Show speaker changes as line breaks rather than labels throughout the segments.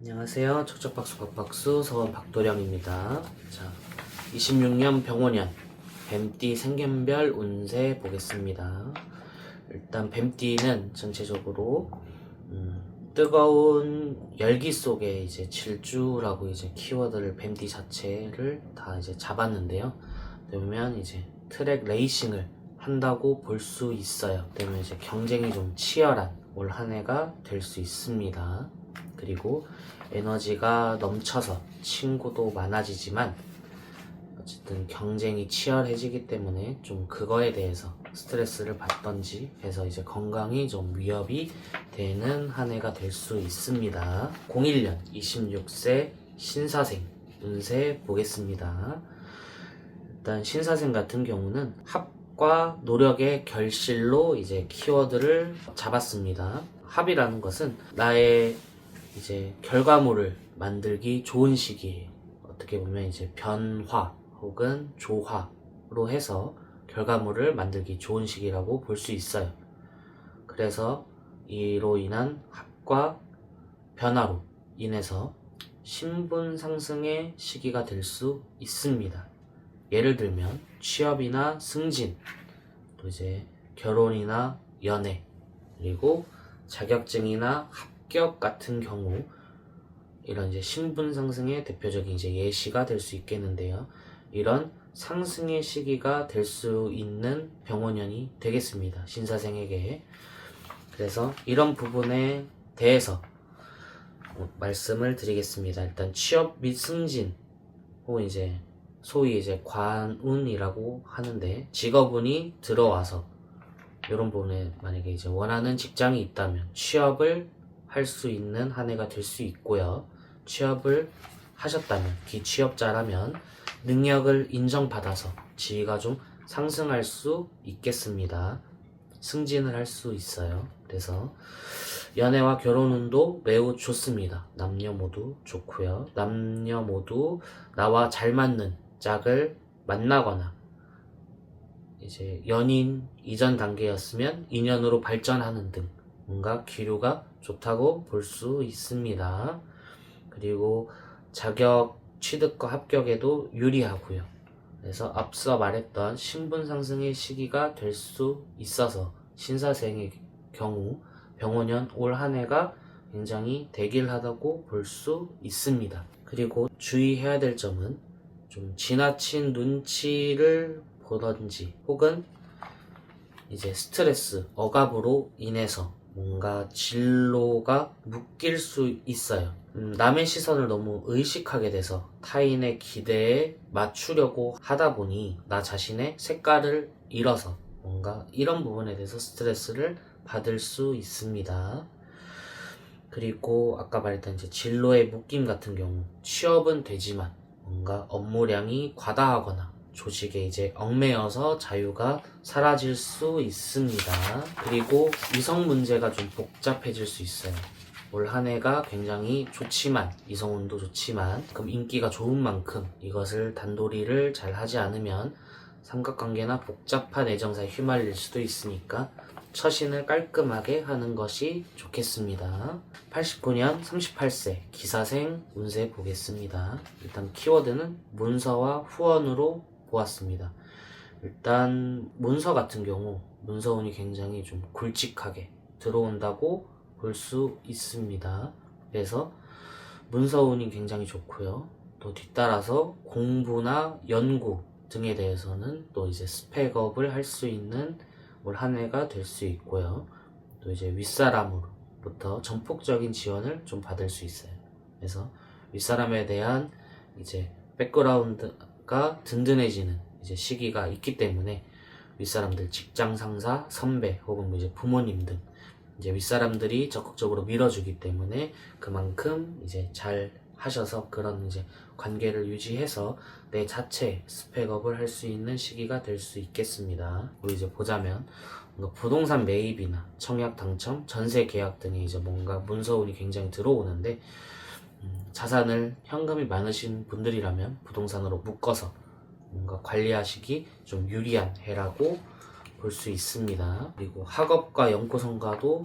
안녕하세요. 척척박수 박박수 서원 박도령입니다. 자, 26년 병원년 뱀띠 생견별 운세 보겠습니다. 일단 뱀띠는 전체적으로 뜨거운 열기 속에 이제 질주라고 이제 키워드를 뱀띠 자체를 다 이제 잡았는데요. 그러면 이제 트랙 레이싱을 한다고 볼 수 있어요. 그러면 이제 경쟁이 좀 치열한 올 한 해가 될 수 있습니다. 그리고 에너지가 넘쳐서 친구도 많아지지만 어쨌든 경쟁이 치열해지기 때문에 좀 그거에 대해서 스트레스를 받던지 해서 이제 건강이 좀 위협이 되는 한 해가 될 수 있습니다. 01년 26세 신사생 운세 보겠습니다. 일단 신사생 같은 경우는 합과 노력의 결실로 이제 키워드를 잡았습니다. 합이라는 것은 나의 이제 결과물을 만들기 좋은 시기예요. 어떻게 보면 이제 변화 혹은 조화로 해서 결과물을 만들기 좋은 시기라고 볼 수 있어요. 그래서 이로 인한 합과 변화로 인해서 신분 상승의 시기가 될 수 있습니다. 예를 들면 취업이나 승진, 또 이제 결혼이나 연애, 그리고 자격증이나 합격 같은 경우 이런 이제 신분 상승의 대표적인 이제 예시가 될 수 있겠는데요. 이런 상승의 시기가 될 수 있는 병원년이 되겠습니다. 신사생에게. 그래서 이런 부분에 대해서 말씀을 드리겠습니다. 일단 취업 및 승진 혹은 이제 소위 이제 관운이라고 하는데 직업운이 들어와서 이런 부분에 만약에 이제 원하는 직장이 있다면 취업을 할 수 있는 한 해가 될 수 있고요. 취업을 하셨다면 기취업자라면 능력을 인정받아서 지위가 좀 상승할 수 있겠습니다. 승진을 할 수 있어요. 그래서 연애와 결혼운도 매우 좋습니다. 남녀 모두 좋고요. 남녀 모두 나와 잘 맞는 짝을 만나거나 이제 연인 이전 단계였으면 인연으로 발전하는 등 뭔가 기류가 좋다고 볼 수 있습니다. 그리고 자격 취득과 합격에도 유리하고요. 그래서 앞서 말했던 신분 상승의 시기가 될 수 있어서 신사생의 경우 병원년 올 한 해가 굉장히 대길하다고 볼 수 있습니다. 그리고 주의해야 될 점은 좀 지나친 눈치를 보던지 혹은 이제 스트레스, 억압으로 인해서 뭔가 진로가 묶일 수 있어요. 남의 시선을 너무 의식하게 돼서 타인의 기대에 맞추려고 하다 보니 나 자신의 색깔을 잃어서 뭔가 이런 부분에 대해서 스트레스를 받을 수 있습니다. 그리고 아까 말했던 이제 진로의 묶임 같은 경우 취업은 되지만 뭔가 업무량이 과다하거나 조직에 이제 얽매여서 자유가 사라질 수 있습니다. 그리고 이성 문제가 좀 복잡해질 수 있어요. 올 한 해가 굉장히 좋지만 이성운도 좋지만 그럼 인기가 좋은 만큼 이것을 단도리를 잘 하지 않으면 삼각관계나 복잡한 애정사에 휘말릴 수도 있으니까 처신을 깔끔하게 하는 것이 좋겠습니다. 89년 38세 기사생 운세 보겠습니다. 일단 키워드는 문서와 후원으로 보았습니다. 일단 문서 같은 경우 문서운이 굉장히 좀 굵직하게 들어온다고 볼 수 있습니다. 그래서 문서운이 굉장히 좋고요. 또 뒤따라서 공부나 연구 등에 대해서는 또 이제 스펙업을 할 수 있는 올 한 해가 될 수 있고요. 또 이제 윗사람으로부터 전폭적인 지원을 좀 받을 수 있어요. 그래서 윗사람에 대한 이제 백그라운드가 든든해지는 이제 시기가 있기 때문에 윗사람들 직장 상사, 선배 혹은 뭐 이제 부모님 등 이제 윗사람들이 적극적으로 밀어주기 때문에 그만큼 이제 잘 하셔서 그런 이제 관계를 유지해서 내 자체 스펙업을 할 수 있는 시기가 될 수 있겠습니다. 우리 이제 보자면 부동산 매입이나 청약 당첨, 전세 계약 등의 이제 뭔가 문서운이 굉장히 들어오는데 자산을 현금이 많으신 분들이라면 부동산으로 묶어서 뭔가 관리하시기 좀 유리한 해라고 볼 수 있습니다. 그리고 학업과 연구성과도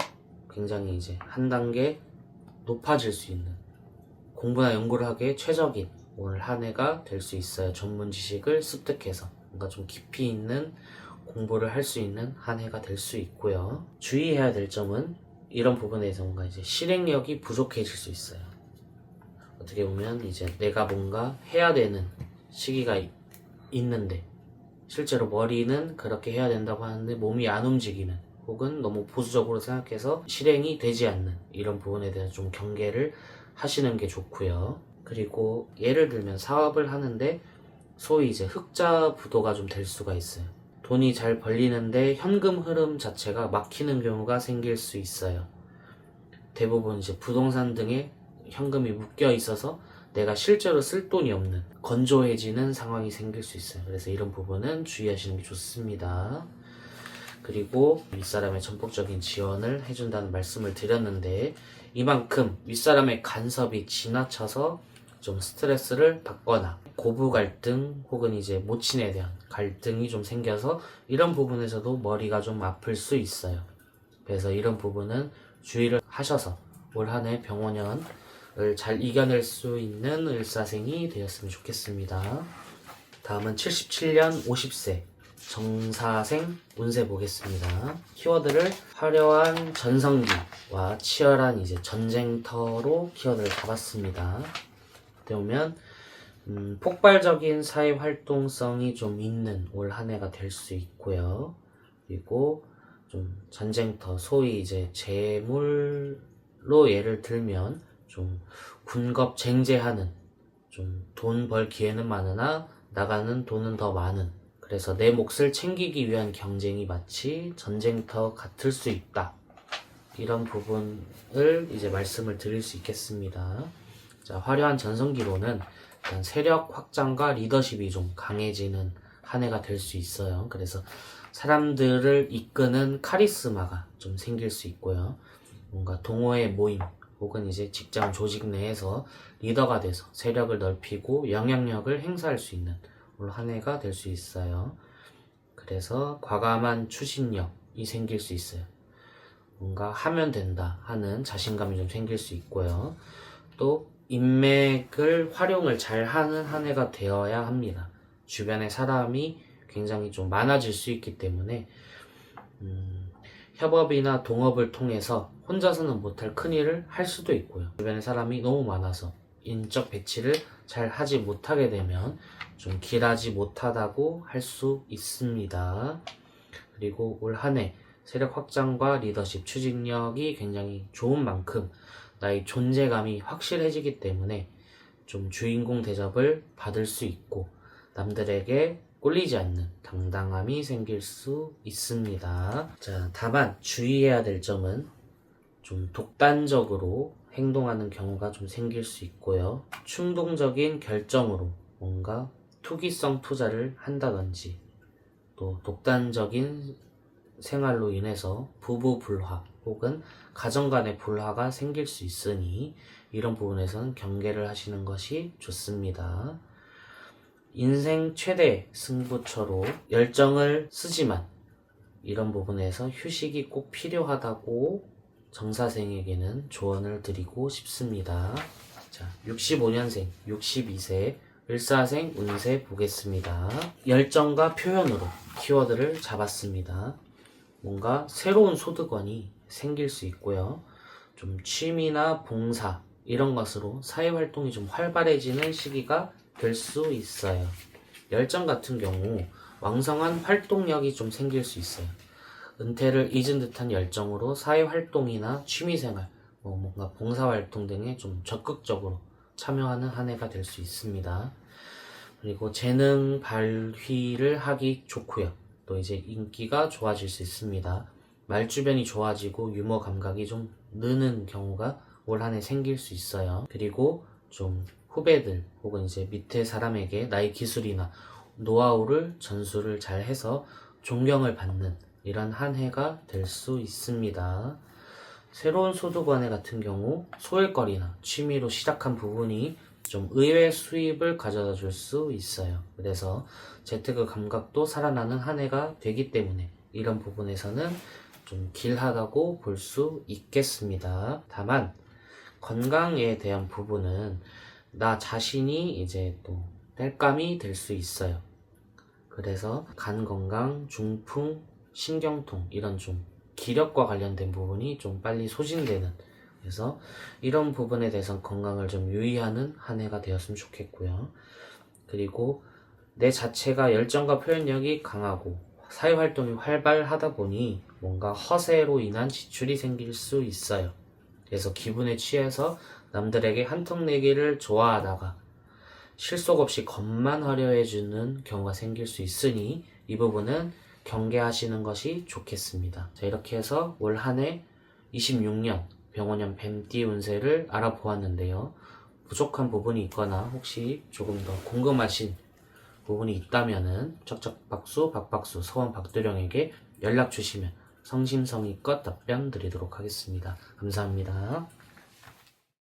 굉장히 이제 한 단계 높아질 수 있는 공부나 연구를 하기에 최적인 올 한 해가 될 수 있어요. 전문 지식을 습득해서 뭔가 좀 깊이 있는 공부를 할 수 있는 한 해가 될 수 있고요. 주의해야 될 점은 이런 부분에서 뭔가 이제 실행력이 부족해질 수 있어요. 어떻게 보면 이제 내가 뭔가 해야 되는 시기가 있는데 실제로 머리는 그렇게 해야 된다고 하는데 몸이 안 움직이는, 혹은 너무 보수적으로 생각해서 실행이 되지 않는 이런 부분에 대해서 좀 경계를 하시는 게 좋고요. 그리고 예를 들면 사업을 하는데 소위 이제 흑자 부도가 좀 될 수가 있어요. 돈이 잘 벌리는데 현금 흐름 자체가 막히는 경우가 생길 수 있어요. 대부분 이제 부동산 등에 현금이 묶여 있어서 내가 실제로 쓸 돈이 없는, 건조해지는 상황이 생길 수 있어요. 그래서 이런 부분은 주의하시는 게 좋습니다. 그리고 윗사람의 전폭적인 지원을 해준다는 말씀을 드렸는데, 이만큼 윗사람의 간섭이 지나쳐서 좀 스트레스를 받거나 고부 갈등 혹은 이제 모친에 대한 갈등이 좀 생겨서 이런 부분에서도 머리가 좀 아플 수 있어요. 그래서 이런 부분은 주의를 하셔서 올 한 해 병원연을 잘 이겨낼 수 있는 을사생이 되었으면 좋겠습니다. 다음은 77년 50세 정사생 운세 보겠습니다. 키워드를 화려한 전성기와 치열한 이제 전쟁터로 키워드를 잡았습니다. 그러면 폭발적인 사회 활동성이 좀 있는 올 한 해가 될 수 있고요. 그리고 좀 전쟁터, 소위 이제 재물로 예를 들면 좀 군겁쟁제하는, 좀 돈 벌 기회는 많으나 나가는 돈은 더 많은, 그래서 내 몫을 챙기기 위한 경쟁이 마치 전쟁터 같을 수 있다. 이런 부분을 이제 말씀을 드릴 수 있겠습니다. 자, 화려한 전성기로는 일단 세력 확장과 리더십이 좀 강해지는 한 해가 될 수 있어요. 그래서 사람들을 이끄는 카리스마가 좀 생길 수 있고요. 뭔가 동호회 모임 혹은 이제 직장 조직 내에서 리더가 돼서 세력을 넓히고 영향력을 행사할 수 있는 올 한 해가 될 수 있어요. 그래서 과감한 추진력이 생길 수 있어요. 뭔가 하면 된다 하는 자신감이 좀 생길 수 있고요. 또 인맥을 활용을 잘 하는 한 해가 되어야 합니다. 주변에 사람이 굉장히 좀 많아질 수 있기 때문에 협업이나 동업을 통해서 혼자서는 못할 큰일을 할 수도 있고요. 주변에 사람이 너무 많아서 인적 배치를 잘 하지 못하게 되면 좀 길하지 못하다고 할 수 있습니다. 그리고 올 한 해 세력 확장과 리더십, 추진력이 굉장히 좋은 만큼 나의 존재감이 확실해지기 때문에 좀 주인공 대접을 받을 수 있고 남들에게 꼴리지 않는 당당함이 생길 수 있습니다. 자, 다만 주의해야 될 점은 좀 독단적으로 행동하는 경우가 좀 생길 수 있고요. 충동적인 결정으로 뭔가 투기성 투자를 한다든지, 또 독단적인 생활로 인해서 부부 불화 혹은 가정 간의 불화가 생길 수 있으니 이런 부분에서는 경계를 하시는 것이 좋습니다. 인생 최대 승부처로 열정을 쓰지만 이런 부분에서 휴식이 꼭 필요하다고 정사생에게는 조언을 드리고 싶습니다. 자, 65년생, 62세 을사생 운세 보겠습니다. 열정과 표현으로 키워드를 잡았습니다. 뭔가 새로운 소득원이 생길 수 있고요. 좀 취미나 봉사 이런 것으로 사회활동이 좀 활발해지는 시기가 될 수 있어요. 열정 같은 경우 왕성한 활동력이 좀 생길 수 있어요. 은퇴를 잊은 듯한 열정으로 사회활동이나 취미생활, 뭔가 봉사활동 등에 좀 적극적으로 참여하는 한 해가 될 수 있습니다. 그리고 재능 발휘를 하기 좋고요. 또 이제 인기가 좋아질 수 있습니다. 말주변이 좋아지고 유머 감각이 좀 느는 경우가 올 한 해 생길 수 있어요. 그리고 좀 후배들 혹은 이제 밑에 사람에게 나의 기술이나 노하우를 전수를 잘 해서 존경을 받는 이런 한 해가 될 수 있습니다. 새로운 소득원회 같은 경우 소일거리나 취미로 시작한 부분이 좀 의외 수입을 가져다 줄 수 있어요. 그래서 재테크 감각도 살아나는 한 해가 되기 때문에 이런 부분에서는 좀 길하다고 볼 수 있겠습니다. 다만 건강에 대한 부분은 나 자신이 이제 또 땔감이 될 수 있어요. 그래서 간 건강, 중풍, 신경통 이런 좀 기력과 관련된 부분이 좀 빨리 소진되는, 그래서 이런 부분에 대해서 건강을 좀 유의하는 한 해가 되었으면 좋겠고요. 그리고 내 자체가 열정과 표현력이 강하고 사회활동이 활발하다 보니 뭔가 허세로 인한 지출이 생길 수 있어요. 그래서 기분에 취해서 남들에게 한턱 내기를 좋아하다가 실속 없이 겉만 화려해주는 경우가 생길 수 있으니 이 부분은 경계하시는 것이 좋겠습니다. 자, 이렇게 해서 올 한 해 26년 병원년 뱀띠 운세를 알아보았는데요. 부족한 부분이 있거나 혹시 조금 더 궁금하신 부분이 있다면은 척척박수 박박수 서원 박두령에게 연락 주시면 성심성의껏 답변 드리도록 하겠습니다. 감사합니다.